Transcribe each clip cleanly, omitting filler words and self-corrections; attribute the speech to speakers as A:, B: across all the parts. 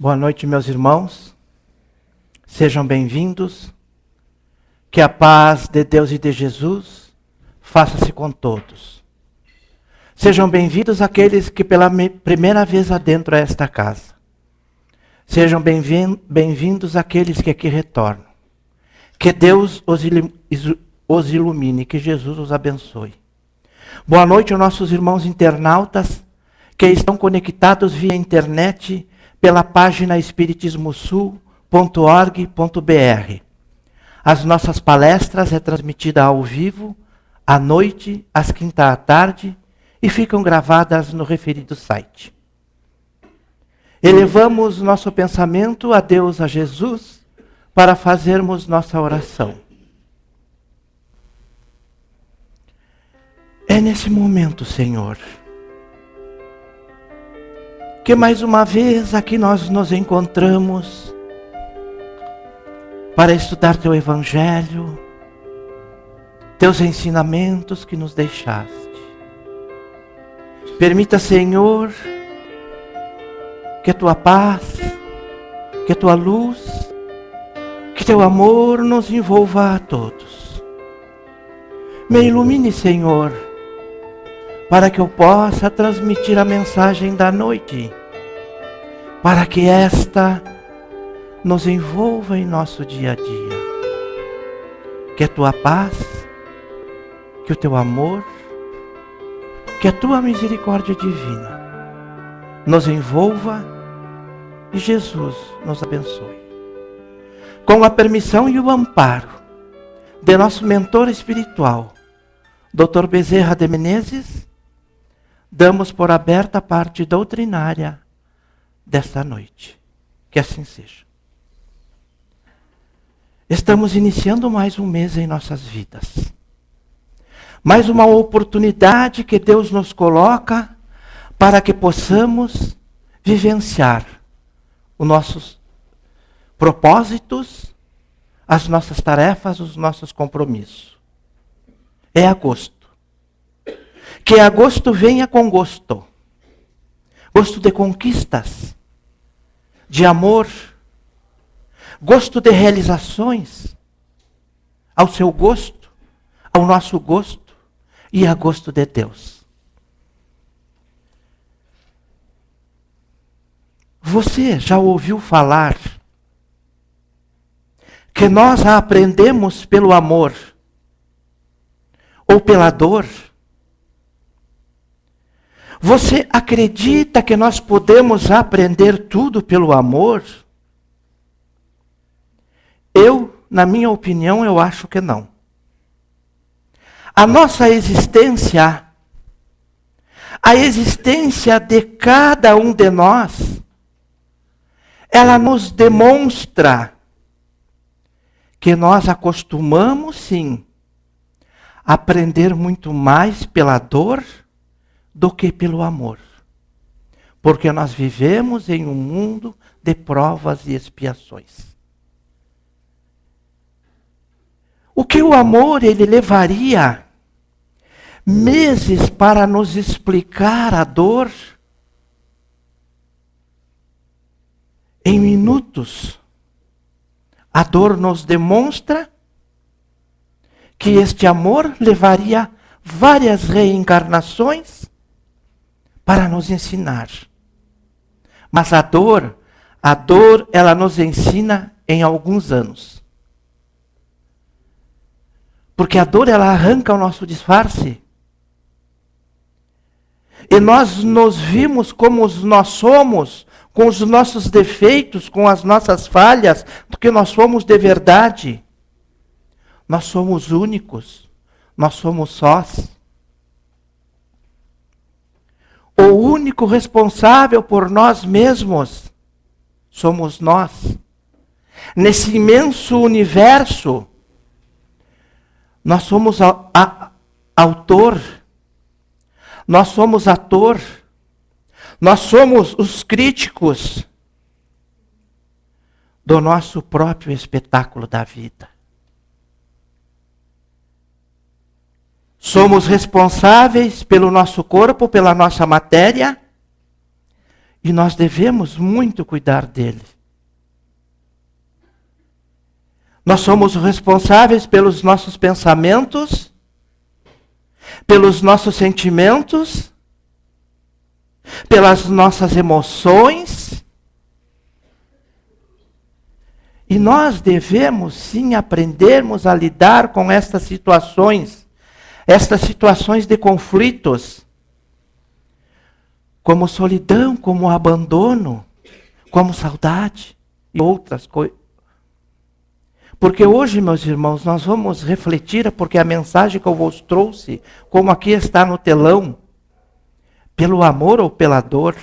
A: Boa noite, meus irmãos. Sejam bem-vindos. Que a paz de Deus e de Jesus faça-se com todos. Sejam bem-vindos aqueles que pela primeira vez adentram esta casa. Sejam bem-vindos aqueles que aqui retornam. Que Deus os ilumine, que Jesus os abençoe. Boa noite aos nossos irmãos internautas que estão conectados via internet pela página espiritismosul.org.br. As nossas palestras é transmitida ao vivo, à noite, às quintas à tarde e ficam gravadas no referido site. Elevamos nosso pensamento a Deus, a Jesus, para fazermos nossa oração. É nesse momento, Senhor, que mais uma vez aqui nós nos encontramos para estudar Teu Evangelho, Teus ensinamentos que nos deixaste. Permita, Senhor, que a Tua paz, que a Tua luz, que Teu amor nos envolva a todos. Me ilumine, Senhor, para que eu possa transmitir a mensagem da noite, para que esta nos envolva em nosso dia a dia. Que a Tua paz, que o Teu amor, que a Tua misericórdia divina nos envolva e Jesus nos abençoe. Com a permissão e o amparo de nosso mentor espiritual, Dr. Bezerra de Menezes, damos por aberta a parte doutrinária desta noite. Que assim seja. Estamos iniciando mais um mês em nossas vidas. Mais uma oportunidade que Deus nos coloca para que possamos vivenciar os nossos propósitos, as nossas tarefas, os nossos compromissos. É agosto. Que agosto venha com gosto. Gosto de conquistas, de amor, gosto de realizações, ao seu gosto, ao nosso gosto e a gosto de Deus. Você já ouviu falar que nós aprendemos pelo amor ou pela dor? Você acredita que nós podemos aprender tudo pelo amor? Na minha opinião, eu acho que não. A nossa existência, a existência de cada um de nós, ela nos demonstra que nós acostumamos, sim, a aprender muito mais pela dor do que pelo amor. Porque nós vivemos em um mundo de provas e expiações. O que o amor, ele levaria meses para nos explicar a dor, em minutos, a dor nos demonstra que este amor levaria várias reencarnações para nos ensinar. Mas a dor, ela nos ensina em alguns anos. Porque a dor, ela arranca o nosso disfarce. E nós nos vimos como nós somos, com os nossos defeitos, com as nossas falhas, porque nós somos de verdade. Nós somos únicos. Nós somos sós. O único responsável por nós mesmos somos nós. Nesse imenso universo, nós somos autor, nós somos ator, nós somos os críticos do nosso próprio espetáculo da vida. Somos responsáveis pelo nosso corpo, pela nossa matéria, E nós devemos muito cuidar dele. Nós somos responsáveis pelos nossos pensamentos, pelos nossos sentimentos, pelas nossas emoções. E nós devemos sim aprendermos a lidar com estas situações de conflitos, como solidão, como abandono, como saudade e outras coisas. Porque hoje, meus irmãos, nós vamos refletir, porque a mensagem que eu vos trouxe, como aqui está no telão, pelo amor ou pela dor.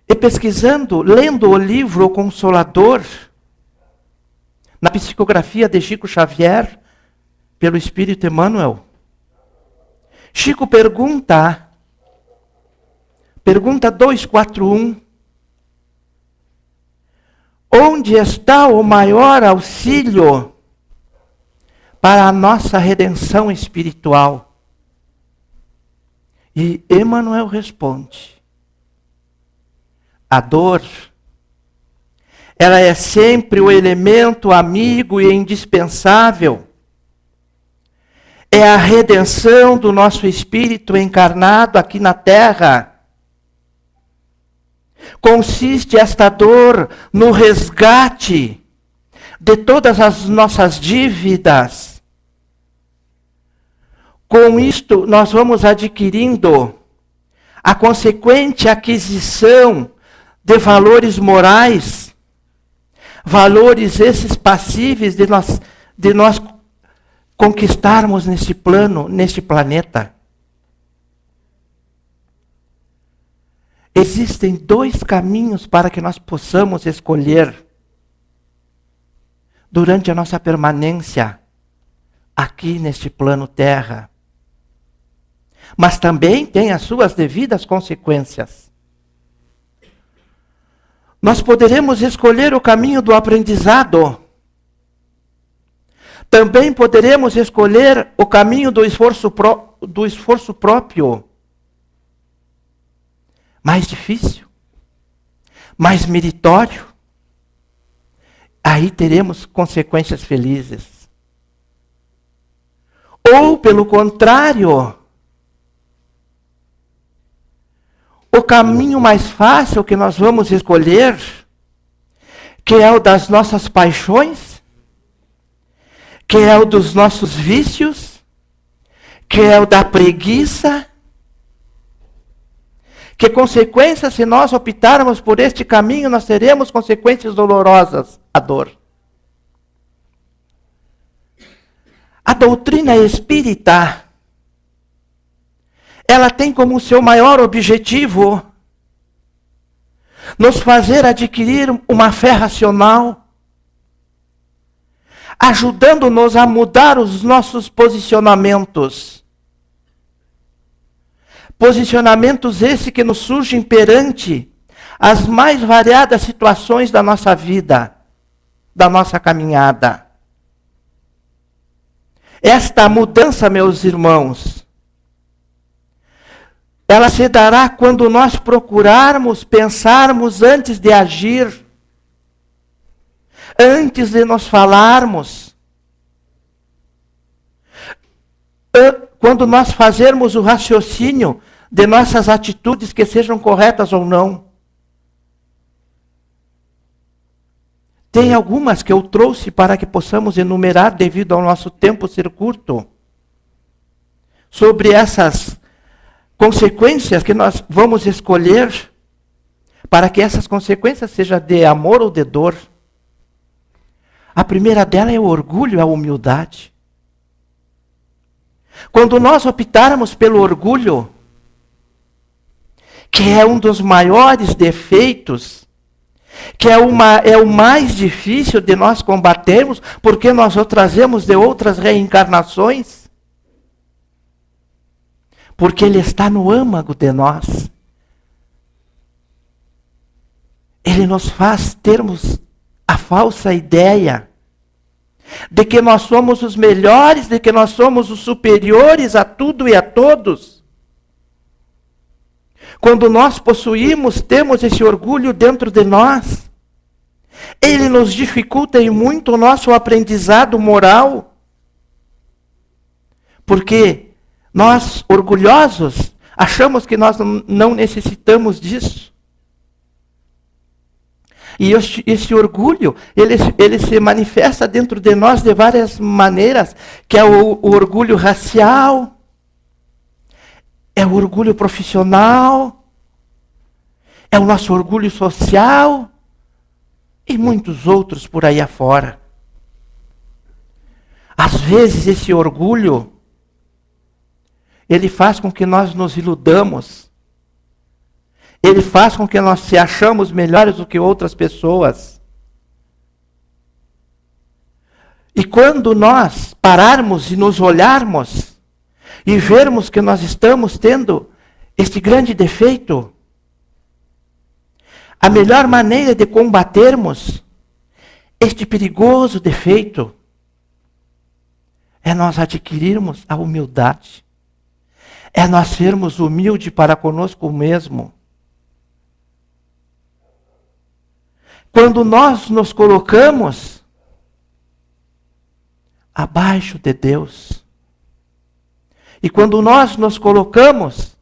A: E pesquisando, lendo o livro O Consolador, na psicografia de Chico Xavier, pelo Espírito Emmanuel, Chico pergunta 241, onde está o maior auxílio para a nossa redenção espiritual? E Emmanuel responde: a dor, ela é sempre o elemento amigo e indispensável. É a redenção do nosso espírito encarnado aqui na terra. Consiste esta dor no resgate de todas as nossas dívidas. Com isto, nós vamos adquirindo a consequente aquisição de valores morais, valores esses passíveis de nós conquistarmos neste plano, neste planeta. Existem 2 caminhos para que nós possamos escolher durante a nossa permanência aqui neste plano Terra. Mas também tem as suas devidas consequências. Nós poderemos escolher o caminho do aprendizado. Também poderemos escolher o caminho do esforço próprio. Mais difícil, mais meritório. Aí teremos consequências felizes. Ou, pelo contrário, o caminho mais fácil que nós vamos escolher, que é o das nossas paixões, que é o dos nossos vícios, que é o da preguiça. Que consequências, se nós optarmos por este caminho, nós teremos consequências dolorosas, a dor. A doutrina espírita, ela tem como seu maior objetivo nos fazer adquirir uma fé racional, ajudando-nos a mudar os nossos posicionamentos. Posicionamentos esses que nos surgem perante as mais variadas situações da nossa vida, da nossa caminhada. Esta mudança, meus irmãos, ela se dará quando nós procurarmos, pensarmos antes de agir, antes de nós falarmos, quando nós fazermos o raciocínio de nossas atitudes, que sejam corretas ou não. Tem algumas que eu trouxe para que possamos enumerar, devido ao nosso tempo ser curto, sobre essas consequências que nós vamos escolher, para que essas consequências sejam de amor ou de dor. A primeira dela é o orgulho, a humildade. Quando nós optarmos pelo orgulho, que é um dos maiores defeitos, que é o mais difícil de nós combatermos, porque nós o trazemos de outras reencarnações, porque ele está no âmago de nós. Ele nos faz termos a falsa ideia de que nós somos os melhores, de que nós somos os superiores a tudo e a todos. Quando nós possuímos, temos esse orgulho dentro de nós, ele nos dificulta em muito o nosso aprendizado moral. Porque nós, orgulhosos, achamos que nós não necessitamos disso. E esse orgulho, ele se manifesta dentro de nós de várias maneiras, que é o orgulho racial, é o orgulho profissional, é o nosso orgulho social e muitos outros por aí afora. Às vezes esse orgulho, ele faz com que nós nos iludamos. Ele faz com que nós se achamos melhores do que outras pessoas. E quando nós pararmos e nos olharmos e vermos que nós estamos tendo este grande defeito, a melhor maneira de combatermos este perigoso defeito é nós adquirirmos a humildade. É nós sermos humildes para conosco mesmo. Quando nós nos colocamos abaixo de Deus, e quando nós nos colocamos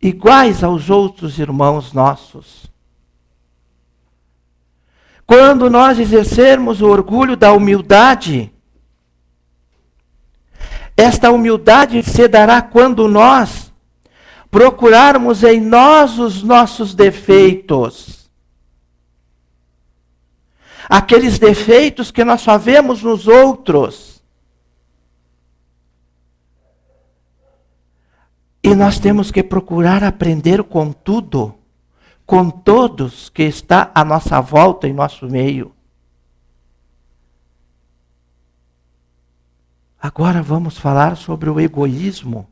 A: iguais aos outros irmãos nossos, quando nós exercermos o orgulho da humildade, esta humildade se dará quando nós procurarmos em nós os nossos defeitos. Aqueles defeitos que nós só vemos nos outros. E nós temos que procurar aprender com tudo, com todos que está à nossa volta, em nosso meio. Agora vamos falar sobre o egoísmo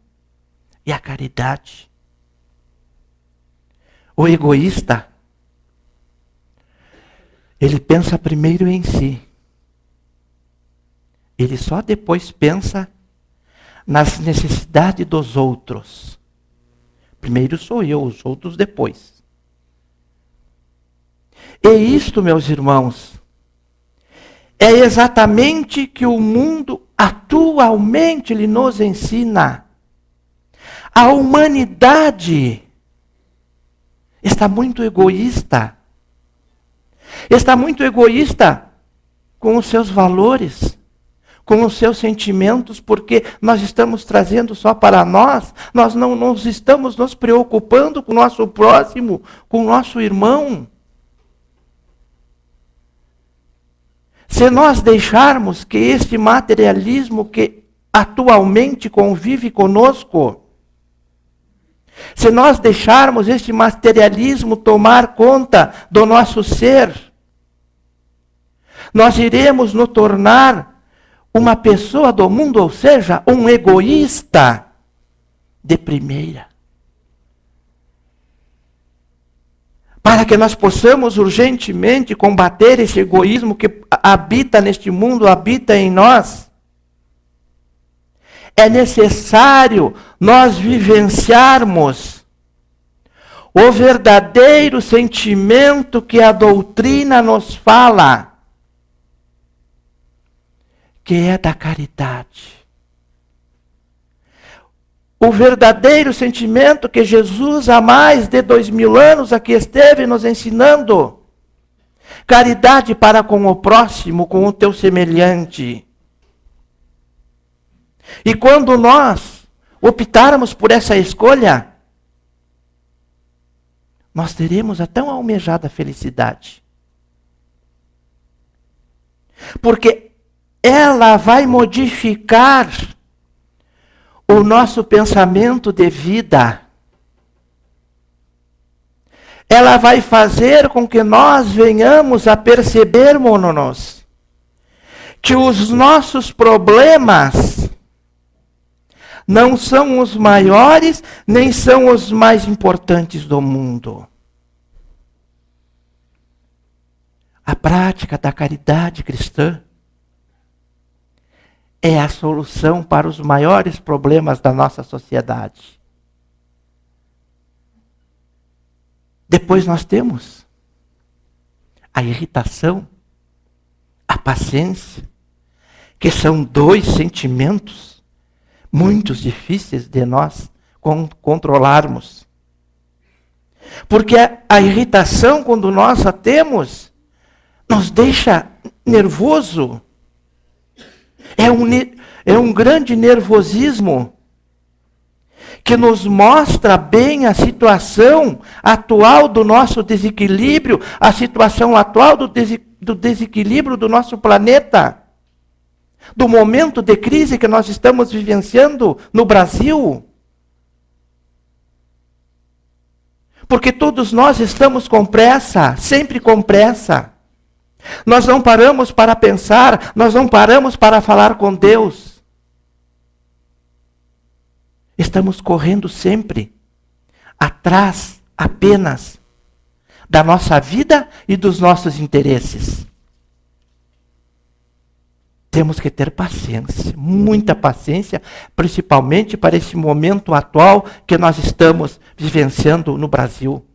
A: e a caridade. O egoísta, ele pensa primeiro em si. Ele só depois pensa nas necessidades dos outros. Primeiro sou eu, os outros depois. E isto, meus irmãos, é exatamente que o mundo atualmente ele nos ensina. A humanidade está muito egoísta. Está muito egoísta com os seus valores, com os seus sentimentos, porque nós estamos trazendo só para nós não nos estamos nos preocupando com o nosso próximo, com o nosso irmão. Se nós deixarmos que este materialismo que atualmente convive conosco, se nós deixarmos este materialismo tomar conta do nosso ser, nós iremos nos tornar uma pessoa do mundo, ou seja, um egoísta de primeira. Para que nós possamos urgentemente combater esse egoísmo que habita neste mundo, habita em nós, é necessário nós vivenciarmos o verdadeiro sentimento que a doutrina nos fala, que é da caridade. O verdadeiro sentimento que Jesus há mais de 2000 anos aqui esteve nos ensinando. Caridade para com o próximo, com o teu semelhante. E quando nós optarmos por essa escolha, nós teremos a tão almejada felicidade. Porque ela vai modificar o nosso pensamento de vida. Ela vai fazer com que nós venhamos a percebermos-nos que os nossos problemas não são os maiores, nem são os mais importantes do mundo. A prática da caridade cristã é a solução para os maiores problemas da nossa sociedade. Depois nós temos a irritação, a paciência, que são 2 sentimentos muito difíceis de nós controlarmos. Porque a irritação, quando nós a temos, nos deixa nervoso. É um grande nervosismo que nos mostra bem a situação atual do nosso desequilíbrio, a situação atual do desequilíbrio do nosso planeta, do momento de crise que nós estamos vivenciando no Brasil. Porque todos nós estamos com pressa, sempre com pressa. Nós não paramos para pensar, nós não paramos para falar com Deus. Estamos correndo sempre atrás apenas da nossa vida e dos nossos interesses. Temos que ter paciência, muita paciência, principalmente para esse momento atual que nós estamos vivenciando no Brasil.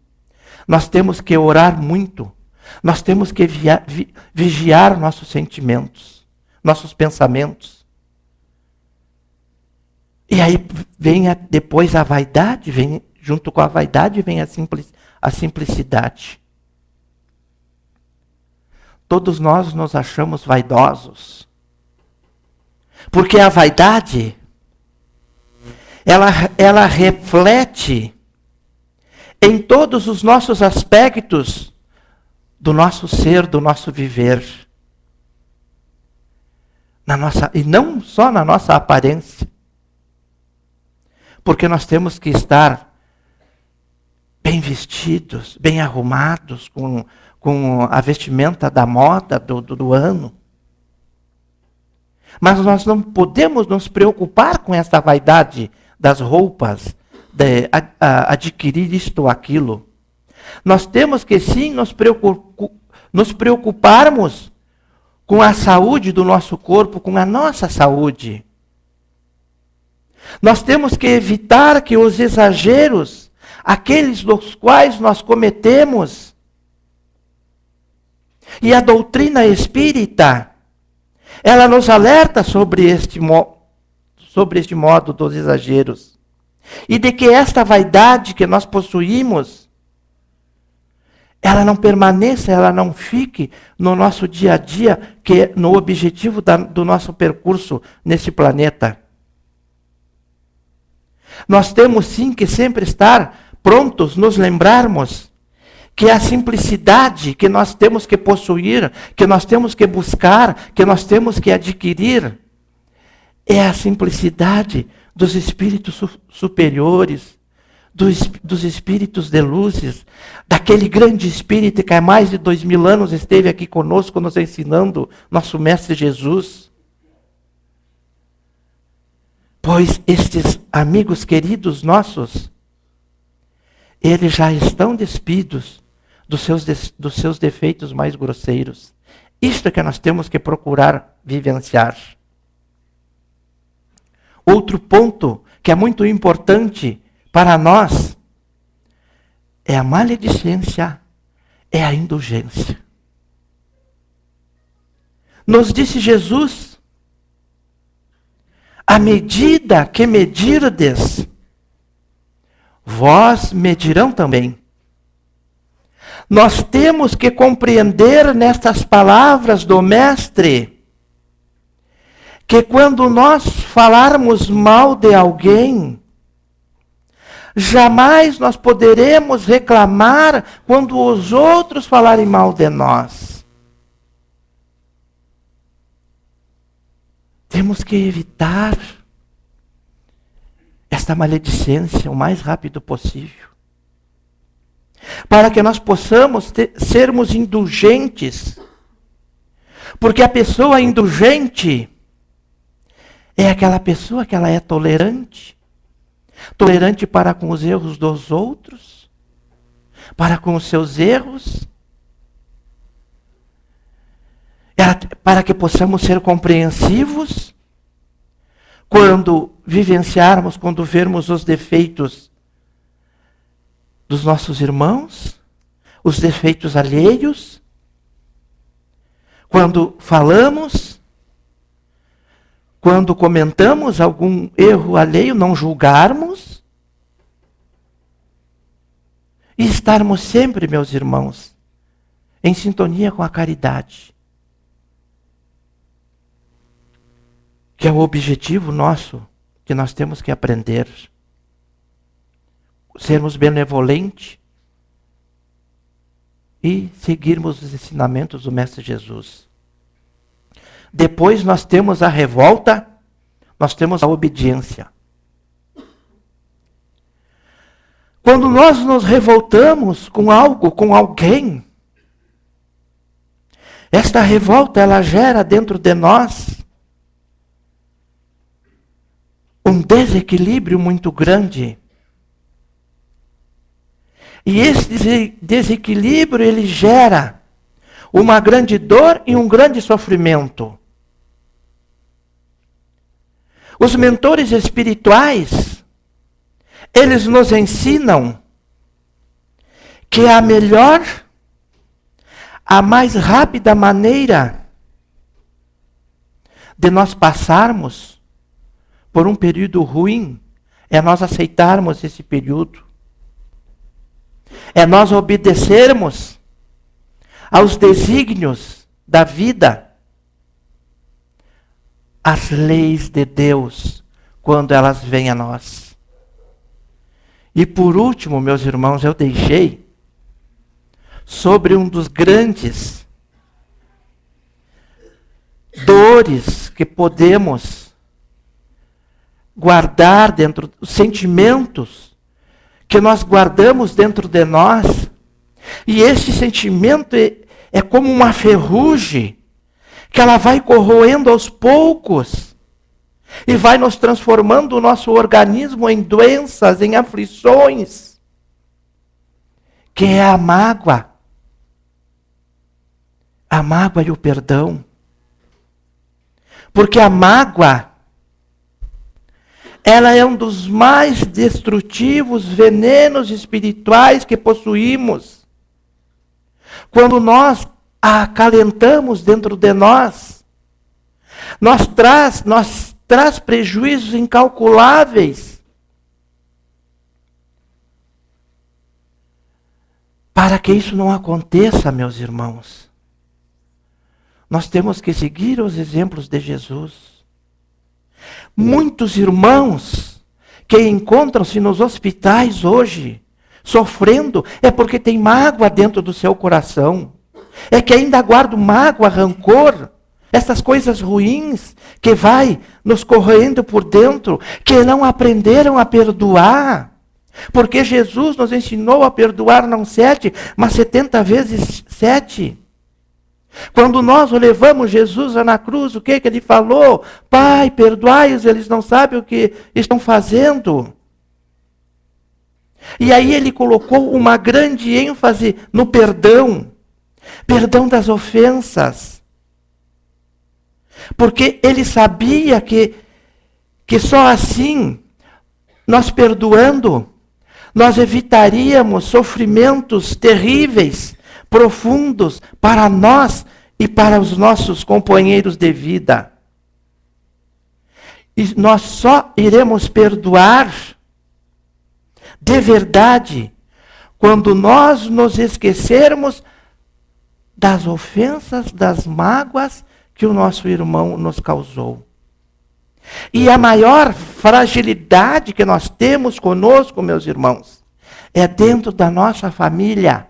A: Nós temos que orar muito, nós temos que vigiar nossos sentimentos, nossos pensamentos. E aí depois a vaidade, junto com a vaidade vem a simplicidade. Todos nós nos achamos vaidosos. Porque a vaidade, ela reflete em todos os nossos aspectos do nosso ser, do nosso viver. E não só na nossa aparência. Porque nós temos que estar bem vestidos, bem arrumados, com a vestimenta da moda do ano. Mas nós não podemos nos preocupar com essa vaidade das roupas, de adquirir isto ou aquilo. Nós temos que sim nos preocuparmos com a saúde do nosso corpo, com a nossa saúde. Nós temos que evitar que os exageros, aqueles dos quais nós cometemos, e a doutrina espírita, ela nos alerta sobre este modo dos exageros. E de que esta vaidade que nós possuímos, ela não permaneça, ela não fique no nosso dia a dia, que é no objetivo do nosso percurso nesse planeta. Nós temos sim que sempre estar prontos, nos lembrarmos que a simplicidade que nós temos que possuir, que nós temos que buscar, que nós temos que adquirir, é a simplicidade dos espíritos superiores, dos espíritos de luzes, daquele grande espírito que há mais de 2000 anos esteve aqui conosco, nos ensinando, nosso Mestre Jesus. Pois estes amigos queridos nossos, eles já estão despidos dos seus defeitos mais grosseiros. Isto é que nós temos que procurar vivenciar. Outro ponto que é muito importante para nós é a maledicência, é a indulgência. Nos disse Jesus, à medida que medirdes, vós medirão também. Nós temos que compreender nestas palavras do Mestre que quando nós falarmos mal de alguém, jamais nós poderemos reclamar quando os outros falarem mal de nós. Temos que evitar esta maledicência o mais rápido possível, para que nós possamos sermos indulgentes. Porque a pessoa indulgente é aquela pessoa que ela é tolerante. Tolerante para com os erros dos outros, para com os seus erros, para que possamos ser compreensivos quando vivenciarmos, quando vermos os defeitos dos nossos irmãos, os defeitos alheios, quando falamos, quando comentamos algum erro alheio, não julgarmos, e estarmos sempre, meus irmãos, em sintonia com a caridade, que é o objetivo nosso, que nós temos que aprender. Sermos benevolentes e seguirmos os ensinamentos do Mestre Jesus. Depois nós temos a revolta, nós temos a obediência. Quando nós nos revoltamos com algo, com alguém, esta revolta ela gera dentro de nós um desequilíbrio muito grande. E esse desequilíbrio ele gera uma grande dor e um grande sofrimento. Os mentores espirituais, eles nos ensinam que a melhor, a mais rápida maneira de nós passarmos por um período ruim é nós aceitarmos esse período. É nós obedecermos aos desígnios da vida, às leis de Deus, quando elas vêm a nós. E por último, meus irmãos, eu deixei sobre um dos grandes dores que podemos guardar dentro dos sentimentos que nós guardamos dentro de nós, e esse sentimento é como uma ferrugem, que ela vai corroendo aos poucos, e vai nos transformando o nosso organismo em doenças, em aflições, que é a mágoa e o perdão. Porque a mágoa, ela é um dos mais destrutivos venenos espirituais que possuímos. Quando nós a acalentamos dentro de nós, traz prejuízos incalculáveis. Para que isso não aconteça, meus irmãos, nós temos que seguir os exemplos de Jesus. Muitos irmãos que encontram-se nos hospitais hoje, sofrendo, é porque tem mágoa dentro do seu coração. É que ainda guardam mágoa, rancor, essas coisas ruins que vai nos corroendo por dentro, que não aprenderam a perdoar. Porque Jesus nos ensinou a perdoar não 7, mas 70 vezes 7. Quando nós o levamos Jesus na cruz, o que ele falou? Pai, perdoai-os, eles não sabem o que estão fazendo. E aí ele colocou uma grande ênfase no perdão. Perdão das ofensas. Porque ele sabia que só assim, nós perdoando, nós evitaríamos sofrimentos terríveis, profundos para nós e para os nossos companheiros de vida. E nós só iremos perdoar de verdade quando nós nos esquecermos das ofensas, das mágoas que o nosso irmão nos causou. E a maior fragilidade que nós temos conosco, meus irmãos, é dentro da nossa família.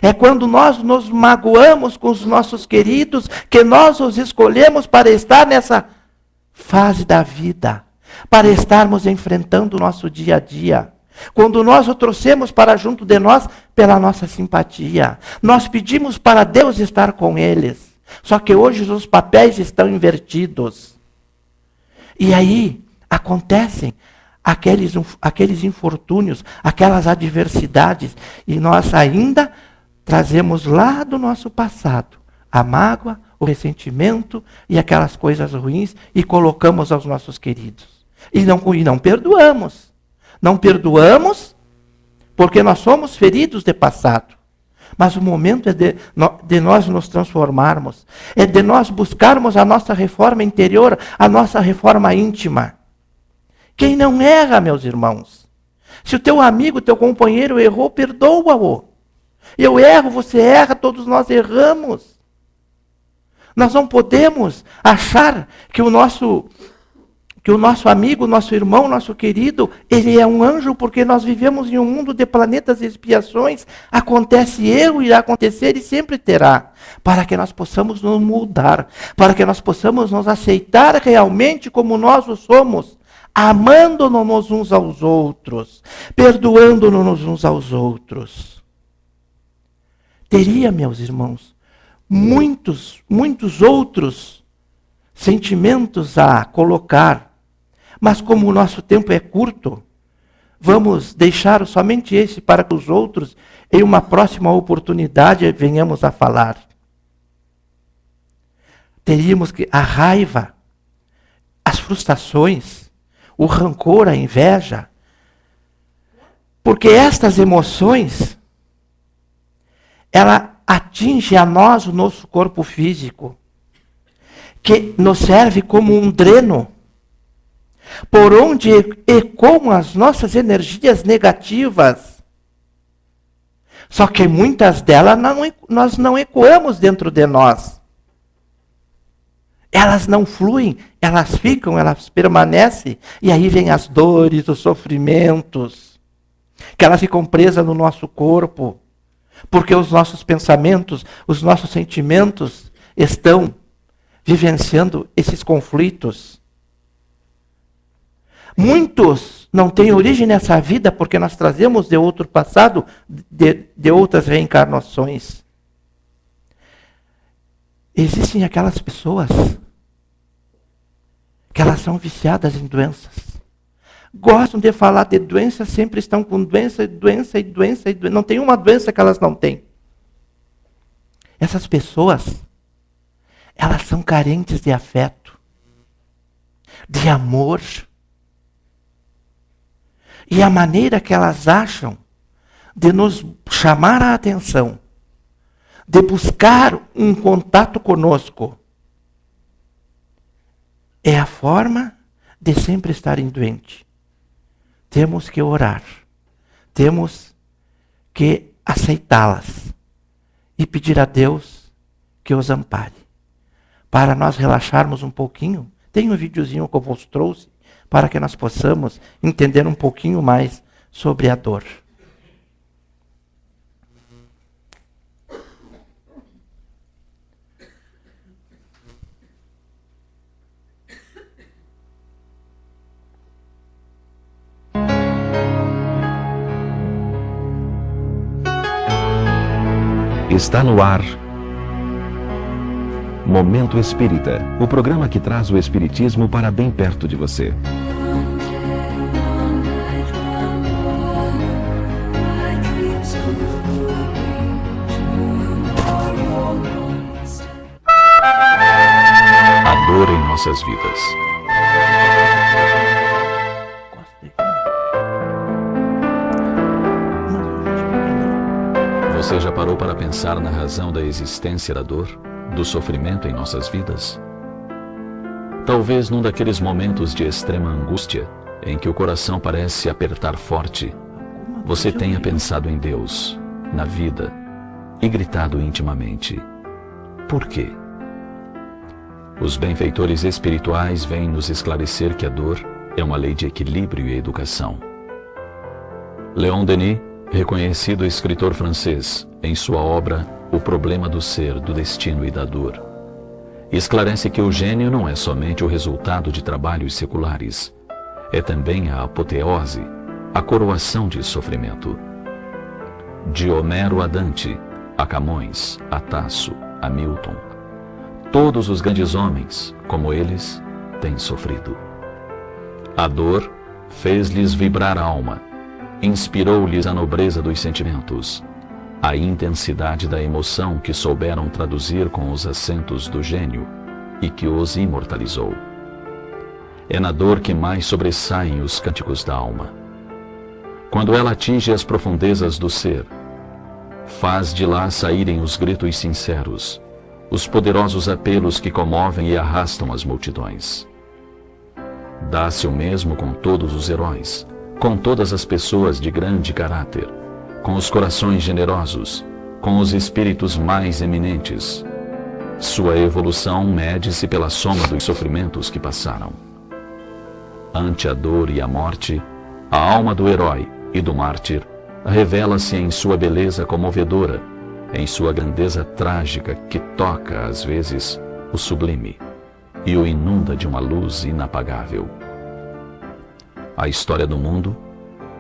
A: É quando nós nos magoamos com os nossos queridos, que nós os escolhemos para estar nessa fase da vida, para estarmos enfrentando o nosso dia a dia. Quando nós o trouxemos para junto de nós pela nossa simpatia. Nós pedimos para Deus estar com eles. Só que hoje os papéis estão invertidos. E aí acontecem aqueles infortúnios, aquelas adversidades, e nós ainda trazemos lá do nosso passado a mágoa, o ressentimento e aquelas coisas ruins e colocamos aos nossos queridos. E não perdoamos. Não perdoamos porque nós somos feridos de passado. Mas o momento é de nós nos transformarmos, é de nós buscarmos a nossa reforma interior, a nossa reforma íntima. Quem não erra, meus irmãos? Se o teu amigo, teu companheiro errou, perdoa-o. Eu erro, você erra, todos nós erramos. Nós não podemos achar que o nosso amigo, nosso irmão, nosso querido, ele é um anjo porque nós vivemos em um mundo de planetas e expiações. Acontece erro, irá acontecer e sempre terá. Para que nós possamos nos mudar, para que nós possamos nos aceitar realmente como nós o somos, amando-nos uns aos outros, perdoando-nos uns aos outros. Teria, meus irmãos, muitos outros sentimentos a colocar, mas como o nosso tempo é curto, vamos deixar somente esse para que os outros, em uma próxima oportunidade, venhamos a falar. Teríamos que a raiva, as frustrações, o rancor, a inveja, porque estas emoções, ela atinge a nós o nosso corpo físico, que nos serve como um dreno, por onde ecoam as nossas energias negativas. Só que muitas delas nós não ecoamos dentro de nós. Elas não fluem, elas ficam, elas permanecem, e aí vem as dores, os sofrimentos, que elas ficam presas no nosso corpo, porque os nossos pensamentos, os nossos sentimentos estão vivenciando esses conflitos. Muitos não têm origem nessa vida porque nós trazemos de outro passado, de outras reencarnações. Existem aquelas pessoas que elas são viciadas em doenças. Gostam de falar de doenças, sempre estão com doença. Não tem uma doença que elas não têm. Essas pessoas, elas são carentes de afeto, de amor. E a maneira que elas acham de nos chamar a atenção, de buscar um contato conosco, é a forma de sempre estarem doentes. Temos que orar, temos que aceitá-las e pedir a Deus que os ampare. Para nós relaxarmos um pouquinho, tem um videozinho que eu vos trouxe, para que nós possamos entender um pouquinho mais sobre a dor.
B: Está no ar Momento Espírita, o programa que traz o Espiritismo para bem perto de você. A dor em nossas vidas. Você já parou para pensar na razão da existência da dor, do sofrimento em nossas vidas? Talvez num daqueles momentos de extrema angústia, em que o coração parece apertar forte, você tenha pensado em Deus, na vida, e gritado intimamente: por quê? Os benfeitores espirituais vêm nos esclarecer que a dor é uma lei de equilíbrio e educação. Léon Denis, reconhecido escritor francês, em sua obra O Problema do Ser, do Destino e da Dor, esclarece que o gênio não é somente o resultado de trabalhos seculares, é também a apoteose, a coroação de sofrimento. De Homero a Dante, a Camões, a Tasso, a Milton, todos os grandes homens, como eles, têm sofrido. A dor fez-lhes vibrar a alma, inspirou-lhes a nobreza dos sentimentos, a intensidade da emoção que souberam traduzir com os acentos do gênio e que os imortalizou. É na dor que mais sobressaem os cânticos da alma. quando ela atinge as profundezas do ser, faz de lá saírem os gritos sinceros, os poderosos apelos que comovem e arrastam as multidões. Dá-se o mesmo com todos os heróis, com todas as pessoas de grande caráter, com os corações generosos, com os espíritos mais eminentes. Sua evolução mede-se pela soma dos sofrimentos que passaram. Ante a dor e a morte, a alma do herói e do mártir revela-se em sua beleza comovedora, em sua grandeza trágica que toca, às vezes, o sublime e o inunda de uma luz inapagável. A história do mundo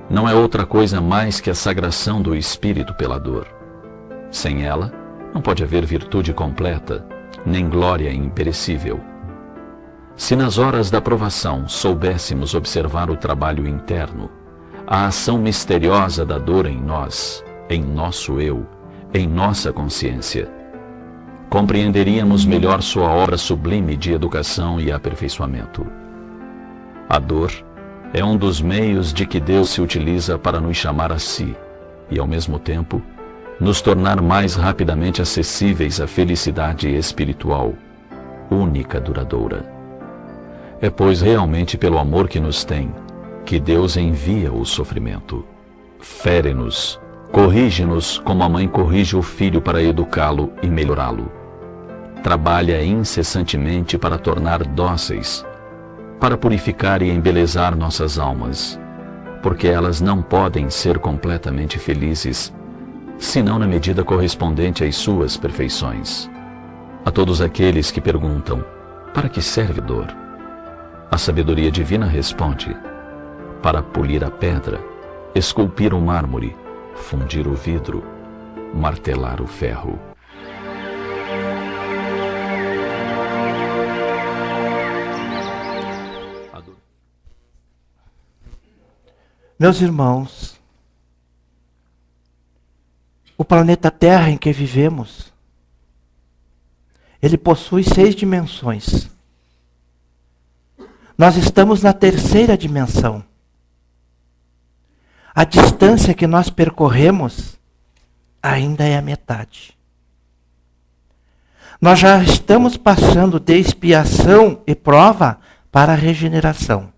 B: não é outra coisa mais que a sagração do espírito pela dor. Sem ela, não pode haver virtude completa, nem glória imperecível. Se nas horas da provação soubéssemos observar o trabalho interno, a ação misteriosa da dor em nós, em nosso eu, em nossa consciência, compreenderíamos melhor sua obra sublime de educação e aperfeiçoamento. A dor é um dos meios de que Deus se utiliza para nos chamar a si e, ao mesmo tempo, nos tornar mais rapidamente acessíveis à felicidade espiritual, única duradoura. É, pois, realmente pelo amor que nos tem, que Deus envia o sofrimento. Fere-nos, corrige-nos como a mãe corrige o filho para educá-lo e melhorá-lo. Trabalha incessantemente para tornar dóceis, para purificar e embelezar nossas almas, porque elas não podem ser completamente felizes, senão na medida correspondente às suas perfeições. A todos aqueles que perguntam, para que serve dor? A sabedoria divina responde, para polir a pedra, esculpir o mármore, fundir o vidro, martelar o ferro.
A: Meus irmãos, o planeta Terra em que vivemos, ele possui 6 dimensões. Nós estamos na 3ª dimensão. A distância que nós percorremos ainda é a metade. Nós já estamos passando de expiação e prova para a regeneração.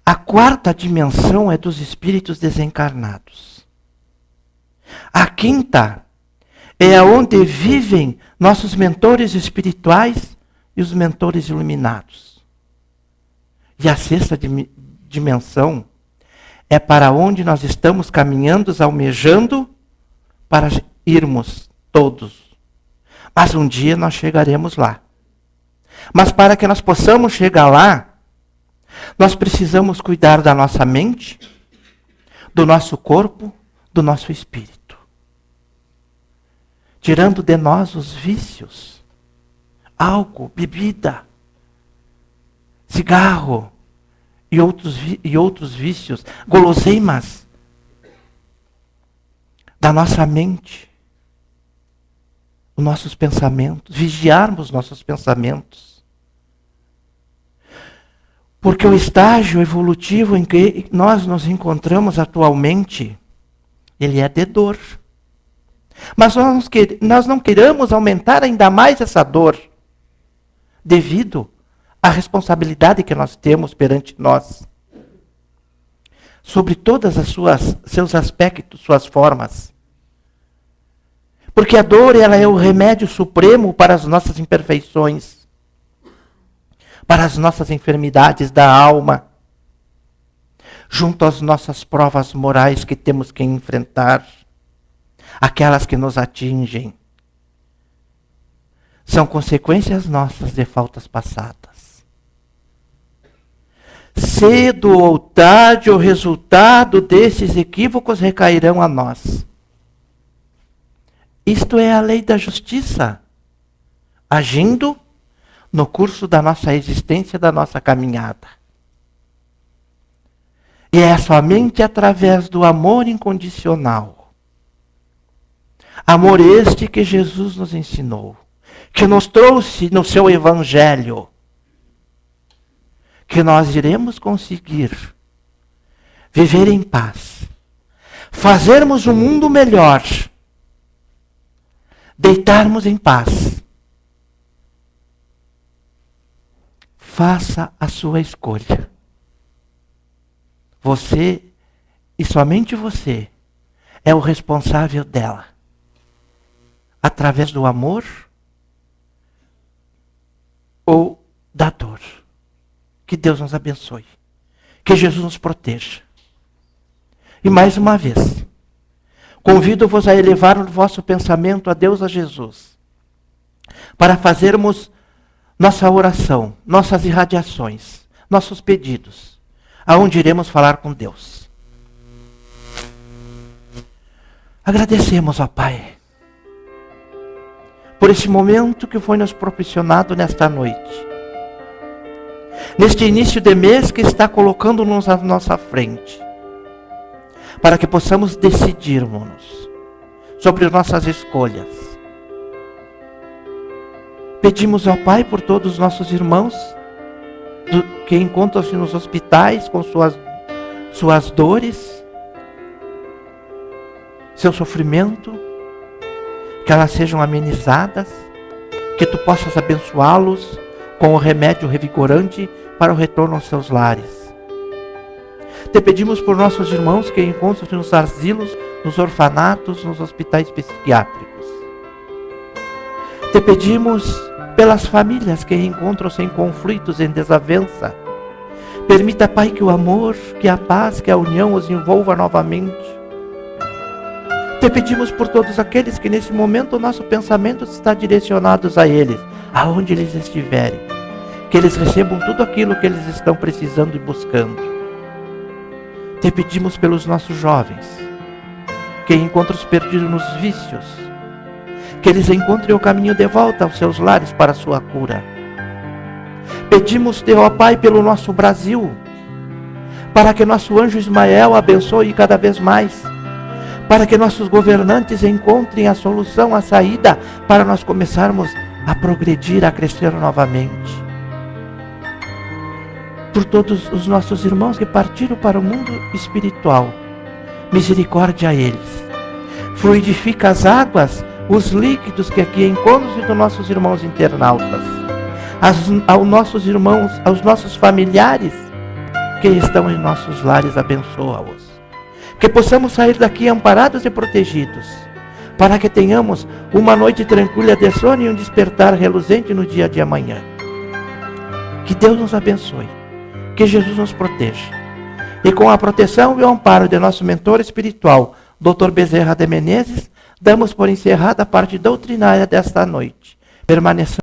A: A 4ª dimensão é dos espíritos desencarnados. A 5ª é onde vivem nossos mentores espirituais e os mentores iluminados. E a 6ª dimensão é para onde nós estamos caminhando, almejando para irmos todos. Mas um dia nós chegaremos lá. Mas para que nós possamos chegar lá, nós precisamos cuidar da nossa mente, do nosso corpo, do nosso espírito. Tirando de nós os vícios. Álcool, bebida, cigarro e outros vícios, guloseimas da nossa mente, os nossos pensamentos, vigiarmos nossos pensamentos. Porque o estágio evolutivo em que nós nos encontramos atualmente, ele é de dor. Mas nós não queremos aumentar ainda mais essa dor, devido à responsabilidade que nós temos perante nós, sobre todas as seus aspectos, suas formas. Porque a dor, ela é o remédio supremo para as nossas imperfeições, para as nossas enfermidades da alma, junto às nossas provas morais que temos que enfrentar, aquelas que nos atingem. São consequências nossas de faltas passadas. Cedo ou tarde, o resultado desses equívocos recairão a nós. Isto é a lei da justiça, agindo no curso da nossa existência, da nossa caminhada. E é somente através do amor incondicional. Amor este que Jesus nos ensinou, que nos trouxe no seu Evangelho, que nós iremos conseguir viver em paz, fazermos um mundo melhor, deitarmos em paz. Faça a sua escolha. Você, e somente você, é o responsável dela. Através do amor ou da dor. Que Deus nos abençoe. Que Jesus nos proteja. E mais uma vez, convido-vos a elevar o vosso pensamento a Deus, a Jesus, para fazermos nossa oração, nossas irradiações, nossos pedidos, aonde iremos falar com Deus. Agradecemos, ó Pai, por esse momento que foi nos proporcionado nesta noite, neste início de mês que está colocando-nos à nossa frente, para que possamos decidirmos sobre nossas escolhas. Pedimos ao Pai por todos os nossos irmãos que encontram-se nos hospitais com suas dores, seu sofrimento, que elas sejam amenizadas, que Tu possas abençoá-los com o remédio revigorante para o retorno aos seus lares. Te pedimos por nossos irmãos que encontram-se nos asilos, nos orfanatos, nos hospitais psiquiátricos. Te pedimos pelas famílias que encontram-se em conflitos, em desavença. Permita, Pai, que o amor, que a paz, que a união os envolva novamente. Te pedimos por todos aqueles que nesse momento o nosso pensamento está direcionado a eles, aonde eles estiverem. Que eles recebam tudo aquilo que eles estão precisando e buscando. Te pedimos pelos nossos jovens, que encontram-se perdidos nos vícios, que eles encontrem o caminho de volta aos seus lares para a sua cura. Pedimos-te, ó Pai, pelo nosso Brasil, para que nosso anjo Ismael abençoe cada vez mais, para que nossos governantes encontrem a solução, a saída, para nós começarmos a progredir, a crescer novamente. Por todos os nossos irmãos que partiram para o mundo espiritual, misericórdia a eles. Fluidifica as águas, os líquidos que aqui encontram-se dos nossos irmãos internautas, aos nossos irmãos, aos nossos familiares que estão em nossos lares, abençoa-os. Que possamos sair daqui amparados e protegidos, para que tenhamos uma noite tranquila de sono e um despertar reluzente no dia de amanhã. Que Deus nos abençoe, que Jesus nos proteja. E com a proteção e o amparo de nosso mentor espiritual, Dr. Bezerra de Menezes, damos por encerrada a parte doutrinária desta noite. Permaneçamos